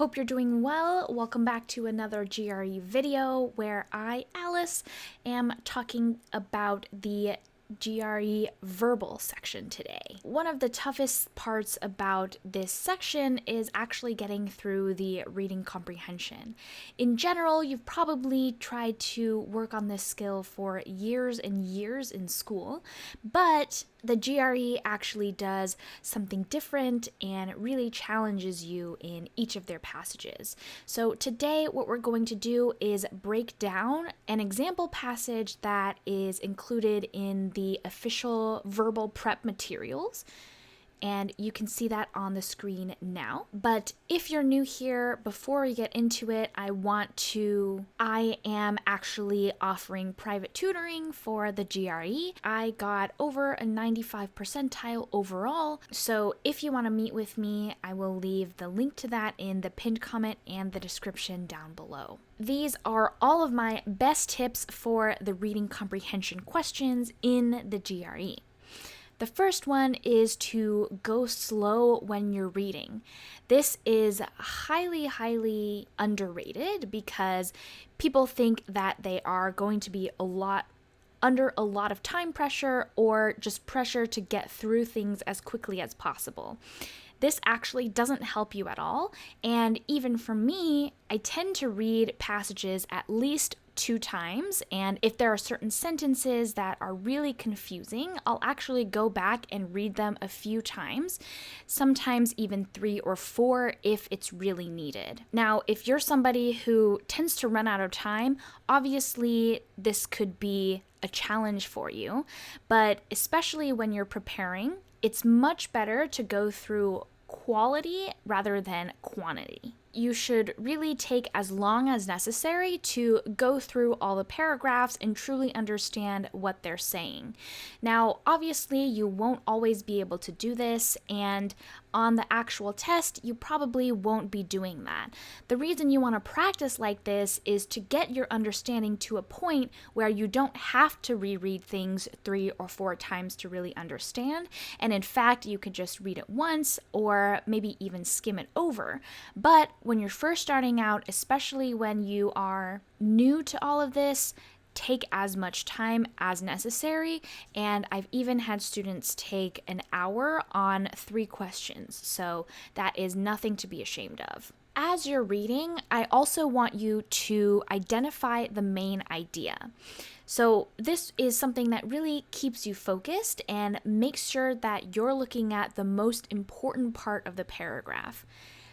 hope you're doing well. Welcome back to another GRE video where I, Alice, am talking about the GRE verbal section today. One of the toughest parts about this section is actually getting through the reading comprehension. In general, you've probably tried to work on this skill for years and years in school, but the GRE actually does something different and really challenges you in each of their passages. So today what we're going to do is break down an example passage that is included in the official verbal prep materials. And you can see that on the screen now. But if you're new here, before we get into it, I am actually offering private tutoring for the GRE. I got over a 95 percentile overall. So if you want to meet with me, I will leave the link to that in the pinned comment and the description down below. These are all of my best tips for the reading comprehension questions in the GRE. The first one is to go slow when you're reading. This is highly underrated because people think that they are going to be under a lot of time pressure or just pressure to get through things as quickly as possible. This actually doesn't help you at all, and even for me, I tend to read passages at least 2 times, and if there are certain sentences that are really confusing, I'll actually go back and read them a few times, sometimes even 3 or 4 if it's really needed. Now, if you're somebody who tends to run out of time, obviously this could be a challenge for you, but especially when you're preparing, it's much better to go through quality rather than quantity. You should really take as long as necessary to go through all the paragraphs and truly understand what they're saying. Now, obviously, you won't always be able to do this, and on the actual test, you probably won't be doing that. The reason you want to practice like this is to get your understanding to a point where you don't have to reread things 3 or 4 times to really understand, and in fact, you could just read it once or maybe even skim it over. But when you're first starting out, especially when you are new to all of this, take as much time as necessary, and I've even had students take an hour on 3 questions, so that is nothing to be ashamed of. As you're reading, I also want you to identify the main idea. So this is something that really keeps you focused and makes sure that you're looking at the most important part of the paragraph.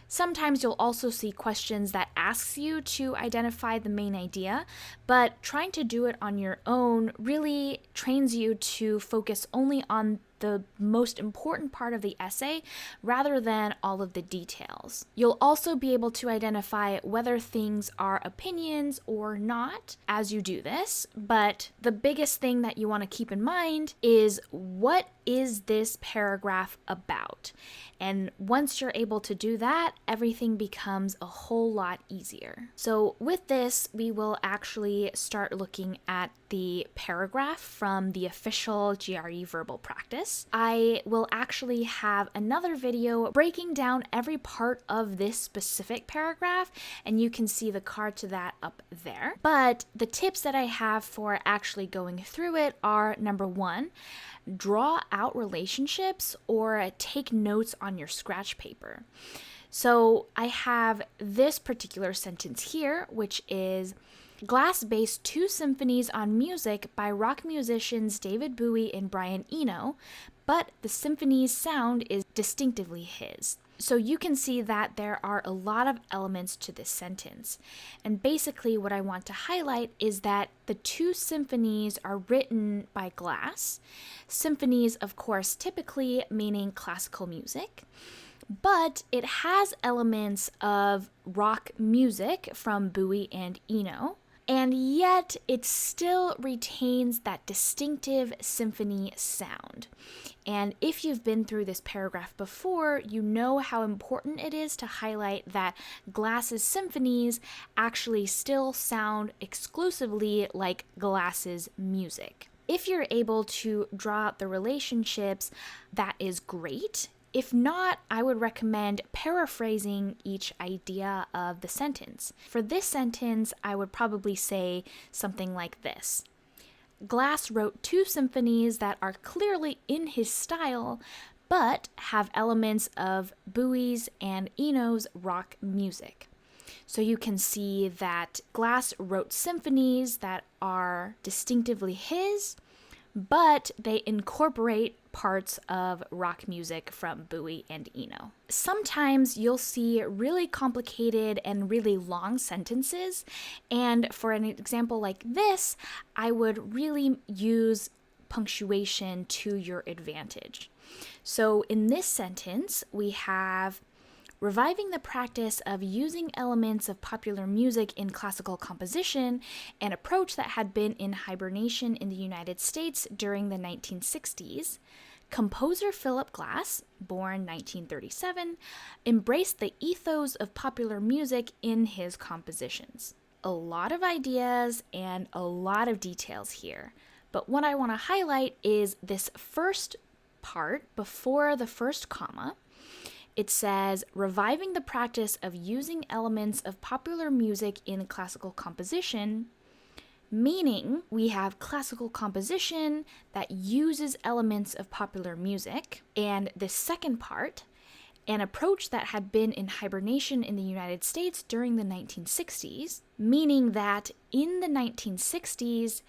Sometimes you'll also see questions that asks you to identify the main idea, but trying to do it on your own really trains you to focus only on the most important part of the essay rather than all of the details. You'll also be able to identify whether things are opinions or not as you do this, but the biggest thing that you want to keep in mind is, what is this paragraph about? And once you're able to do that, everything becomes a whole lot easier. So with this, we will actually start looking at the paragraph from the official GRE verbal practice. I will actually have another video breaking down every part of this specific paragraph, and you can see the card to that up there. But the tips that I have for actually going through it are, number 1, draw out relationships or take notes on your scratch paper. So I have this particular sentence here, which is, Glass based 2 symphonies on music by rock musicians David Bowie and Brian Eno, but the symphony's sound is distinctively his. So you can see that there are a lot of elements to this sentence. And basically what I want to highlight is that the 2 symphonies are written by Glass. Symphonies, of course, typically meaning classical music, but it has elements of rock music from Bowie and Eno. And yet it still retains that distinctive symphony sound. And if you've been through this paragraph before, you know how important it is to highlight that Glass's symphonies actually still sound exclusively like Glass's music. If you're able to draw out the relationships, that is great. If not, I would recommend paraphrasing each idea of the sentence. For this sentence, I would probably say something like this. Glass wrote 2 symphonies that are clearly in his style, but have elements of Bowie's and Eno's rock music. So you can see that Glass wrote symphonies that are distinctively his, but they incorporate parts of rock music from Bowie and Eno. Sometimes you'll see really complicated and really long sentences, and for an example like this, I would really use punctuation to your advantage. So in this sentence, we have reviving the practice of using elements of popular music in classical composition, an approach that had been in hibernation in the United States during the 1960s. Composer Philip Glass, born 1937, embraced the ethos of popular music in his compositions. A lot of ideas and a lot of details here, but what I want to highlight is this first part before the first comma. It says, reviving the practice of using elements of popular music in classical composition, meaning we have classical composition that uses elements of popular music. And the second part, an approach that had been in hibernation in the United States during the 1960s, meaning that in the 1960s,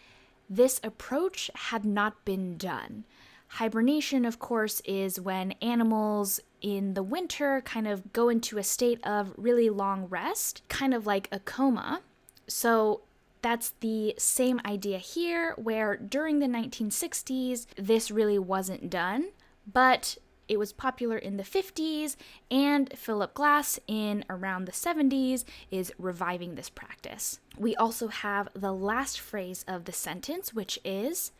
this approach had not been done. Hibernation, of course, is when animals in the winter kind of go into a state of really long rest, kind of like a coma. So that's the same idea here, where during the 1960s, this really wasn't done, but it was popular in the 50s, and Philip Glass in around the 70s is reviving this practice. We also have the last phrase of the sentence, which is,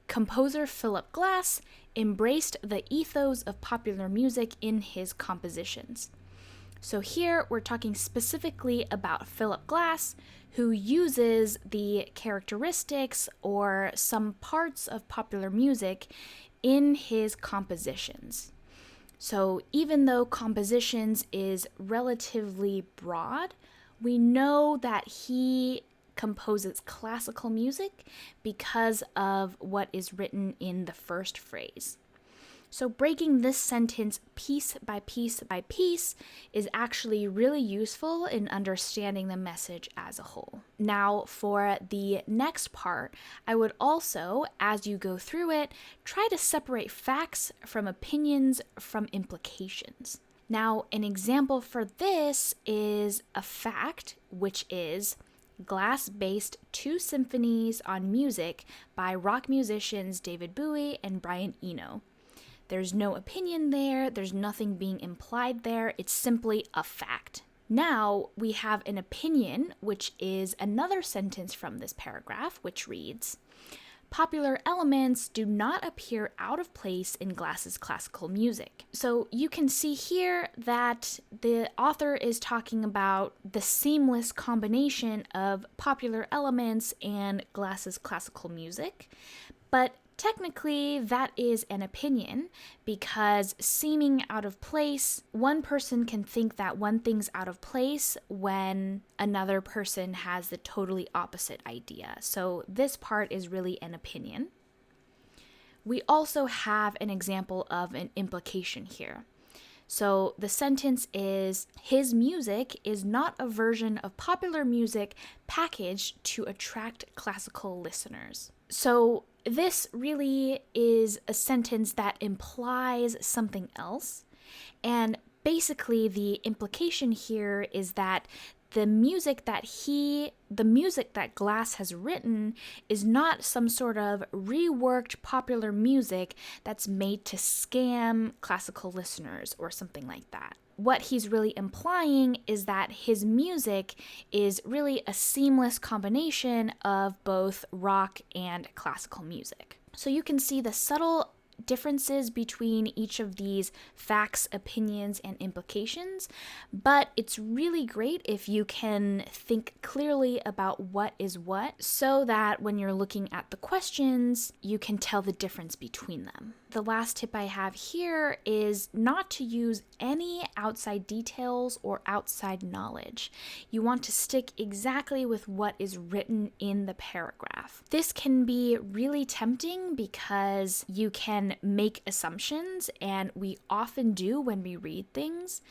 composer Philip Glass embraced the ethos of popular music in his compositions. So here we're talking specifically about Philip Glass, who uses the characteristics or some parts of popular music in his compositions. So even though compositions is relatively broad, we know that he composes classical music because of what is written in the first phrase. So breaking this sentence piece by piece by piece is actually really useful in understanding the message as a whole. Now for the next part, I would also, as you go through it, try to separate facts from opinions from implications. Now, an example for this is a fact, which is Glass based 2 symphonies on music by rock musicians David Bowie and Brian Eno. There's no opinion there, there's nothing being implied there, it's simply a fact. Now we have an opinion, which is another sentence from this paragraph, which reads, popular elements do not appear out of place in Glass's classical music. So you can see here that the author is talking about the seamless combination of popular elements and Glass's classical music, but technically that is an opinion, because seeming out of place, one person can think that one thing's out of place when another person has the totally opposite idea. So this part is really an opinion. We also have an example of an implication here. So the sentence is, his music is not a version of popular music packaged to attract classical listeners. So this really is a sentence that implies something else. And basically the implication here is that the music that Glass has written is not some sort of reworked popular music that's made to scam classical listeners or something like that. What he's really implying is that his music is really a seamless combination of both rock and classical music. So you can see the subtle differences between each of these facts, opinions, and implications, but it's really great if you can think clearly about what is what, so that when you're looking at the questions, you can tell the difference between them. the last tip I have here is not to use any outside details or outside knowledge. You want to stick exactly with what is written in the paragraph. This can be really tempting because you can make assumptions, and we often do when we read things,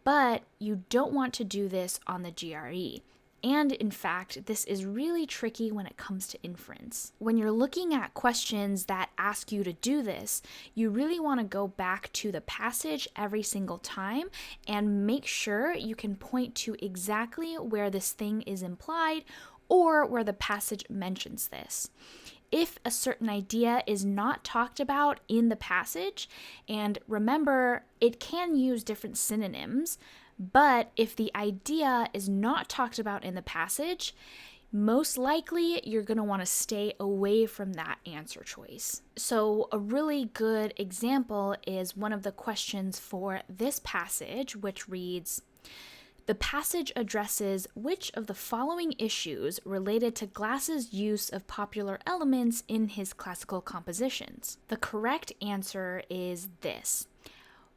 but you don't want to do this on the GRE. And in fact, this is really tricky when it comes to inference. When you're looking at questions that ask you to do this, you really want to go back to the passage every single time and make sure you can point to exactly where this thing is implied or where the passage mentions this. If a certain idea is not talked about in the passage, and remember, it can use different synonyms, but if the idea is not talked about in the passage, most likely you're going to want to stay away from that answer choice. So a really good example is one of the questions for this passage, which reads, "The passage addresses which of the following issues related to Glass's use of popular elements in his classical compositions?" The correct answer is this: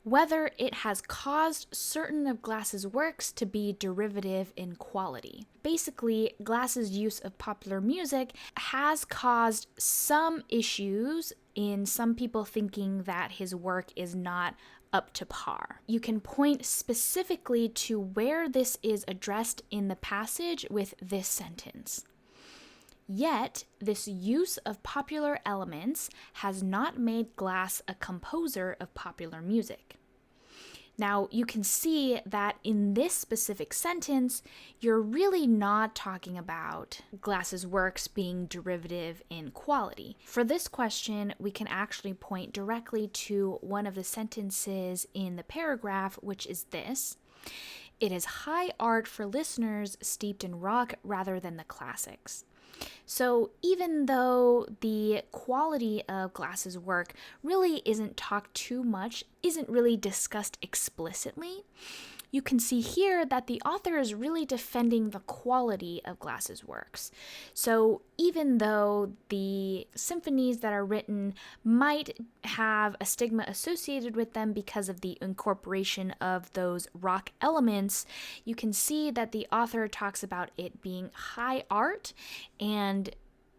whether it has caused certain of Glass's works to be derivative in quality. Basically, Glass's use of popular music has caused some issues in some people thinking that his work is not up to par. You can point specifically to where this is addressed in the passage with this sentence. Yet, this use of popular elements has not made Glass a composer of popular music. Now, you can see that in this specific sentence, you're really not talking about Glass's works being derivative in quality. For this question, we can actually point directly to one of the sentences in the paragraph, which is this: "It is high art for listeners steeped in rock rather than the classics." So even though the quality of Glass's work really isn't talked too much, isn't really discussed explicitly, you can see here that the author is really defending the quality of Glass's works. So even though the symphonies that are written might have a stigma associated with them because of the incorporation of those rock elements, you can see that the author talks about it being high art and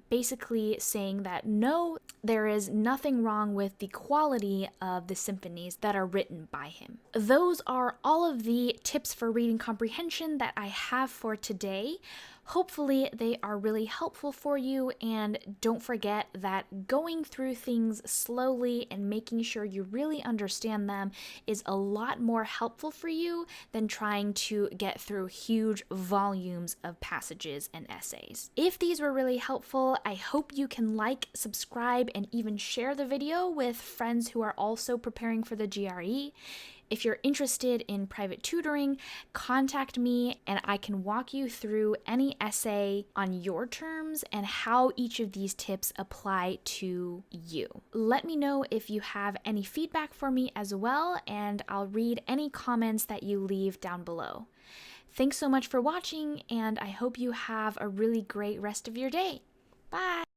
basically saying that no, there is nothing wrong with the quality of the symphonies that are written by him. Those are all of the tips for reading comprehension that I have for today. Hopefully they are really helpful for you, and don't forget that going through things slowly and making sure you really understand them is a lot more helpful for you than trying to get through huge volumes of passages and essays. If these were really helpful, I hope you can like, subscribe, and even share the video with friends who are also preparing for the GRE. If you're interested in private tutoring, contact me and I can walk you through any essay on your terms and how each of these tips apply to you. Let me know if you have any feedback for me as well, and I'll read any comments that you leave down below. Thanks so much for watching, and I hope you have a really great rest of your day. Bye!